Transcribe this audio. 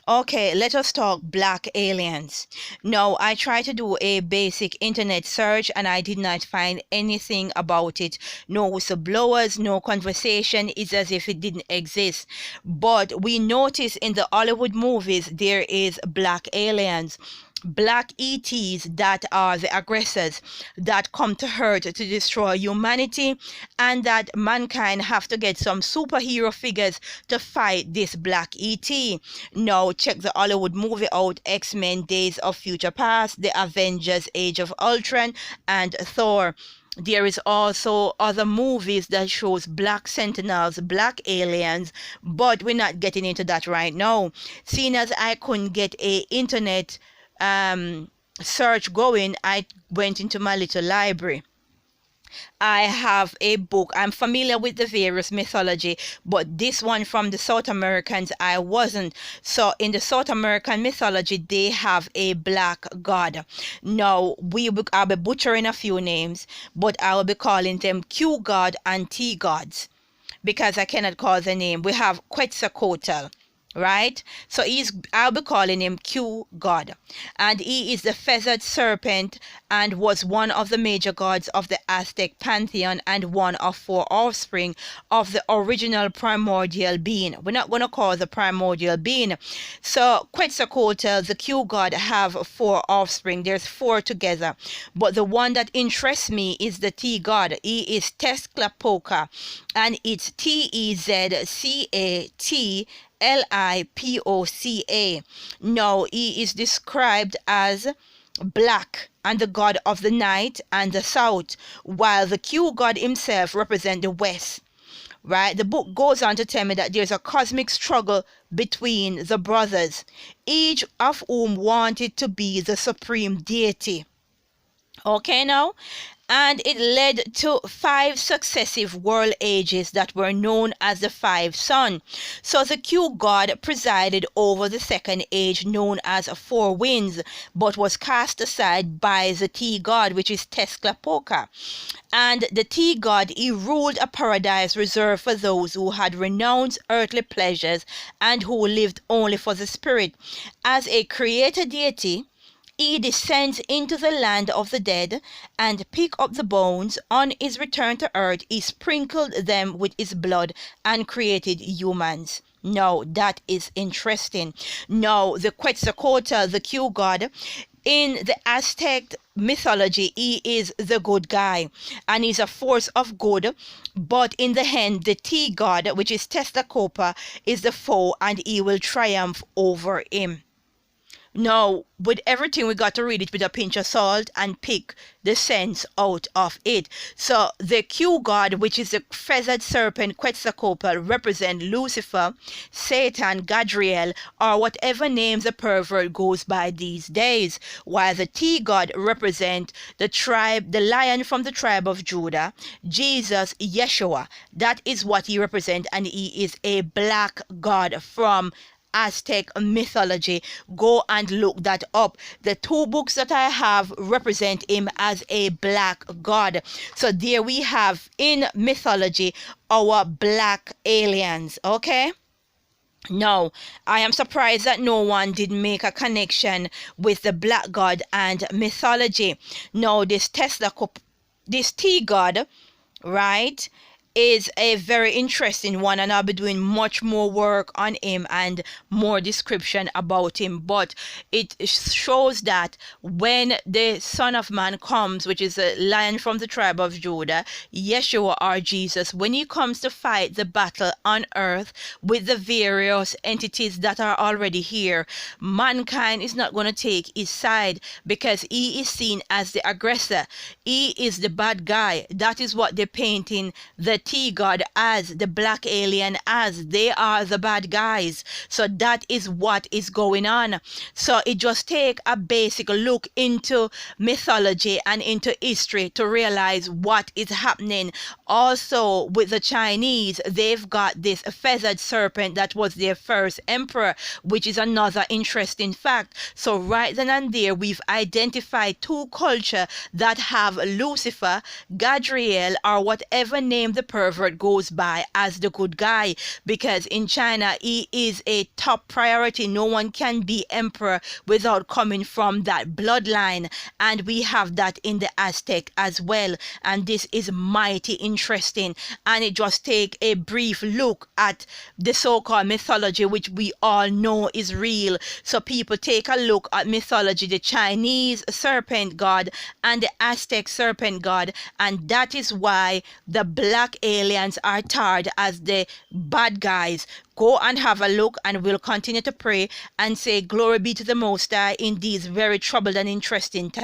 Okay, let us talk black aliens. No, I tried to do a basic internet search and I did not find anything about it. No whistleblowers, no conversation. It's as if it didn't exist. But we notice in the Hollywood movies there is black aliens, black ETs that are the aggressors that come to Earth to destroy humanity, and that mankind have to get some superhero figures to fight this black ET. Now check the Hollywood movie out: X-Men Days of Future Past, The Avengers Age of Ultron, and Thor. There is also other movies that shows black sentinels, black aliens, but we're not getting into that right now. Seeing as I couldn't get a internet um, search going, I went into my little library. I have a book. I'm familiar with the various mythology, but this one from the South Americans, I wasn't. So in the South American mythology, they have a black god. Now, I'll be butchering a few names, but I will be calling them Q god and T gods because I cannot call the name. We have Quetzalcoatl, right? So I'll be calling him Q God, and he is the feathered serpent and was one of the major gods of the Aztec pantheon and one of four offspring of the original primordial being. We're not going to call the primordial being. So Quetzalcoatl, the Q God, have four offspring. There's four together, but the one that interests me is the T God. He is Tezcatlipoca, and it's Tezcatlipoca. Now, he is described as black and the god of the night and the south, while the Q god himself represents the west. Right? The book goes on to tell me that there's a cosmic struggle between the brothers, each of whom wanted to be the supreme deity. Okay, now, and it led to five successive world ages that were known as the five sun. So the Q god presided over the second age known as four winds, but was cast aside by the T god, which is Tezcatlipoca. And the T god, he ruled a paradise reserved for those who had renounced earthly pleasures and who lived only for the spirit. As a creator deity, he descends into the land of the dead and pick up the bones. On his return to earth, he sprinkled them with his blood and created humans. Now, that is interesting. Now, the Quetzalcoatl, the Q god, in the Aztec mythology, he is the good guy and he's a force of good. But in the end, the T god, which is Tezcatlipoca, is the foe and he will triumph over him. Now, with everything, we got to read it with a pinch of salt and pick the sense out of it. So, the Q god, which is the feathered serpent Quetzalcoatl, represent Lucifer, Satan, Gadriel, or whatever names the pervert goes by these days. While the T god represent the lion from the tribe of Judah, Jesus, Yeshua. That is what he represents, and he is a black god from Aztec mythology. Go and look that up. The two books that I have represent him as a black god. So there we have in mythology our black aliens. Okay. Now, I am surprised that no one did make a connection with the black god and mythology. Now, this T god, right, is a very interesting one, and I'll be doing much more work on him and more description about him. But it shows that when the Son of Man comes, which is a lion from the tribe of Judah, Yeshua or Jesus, when he comes to fight the battle on earth with the various entities that are already here, mankind is not going to take his side because he is seen as the aggressor. He is the bad guy. That is what they're painting the T god as, the black alien as. They are the bad guys. So that is what is going on. So it just take a basic look into mythology and into history to realize what is happening. Also with the Chinese, they've got this feathered serpent that was their first emperor, which is another interesting fact. So right then and there, we've identified two cultures that have Lucifer, Gadriel, or whatever name the pervert goes by as the good guy, because in China he is a top priority. No one can be emperor without coming from that bloodline, and we have that in the Aztec as well. And this is mighty interesting, and it just take a brief look at the so-called mythology, which we all know is real. So people, take a look at mythology, the Chinese serpent god and the Aztec serpent god, and that is why the black aliens are tarred as the bad guys. Go and have a look, and we'll continue to pray and say glory be to the Most High in these very troubled and interesting times.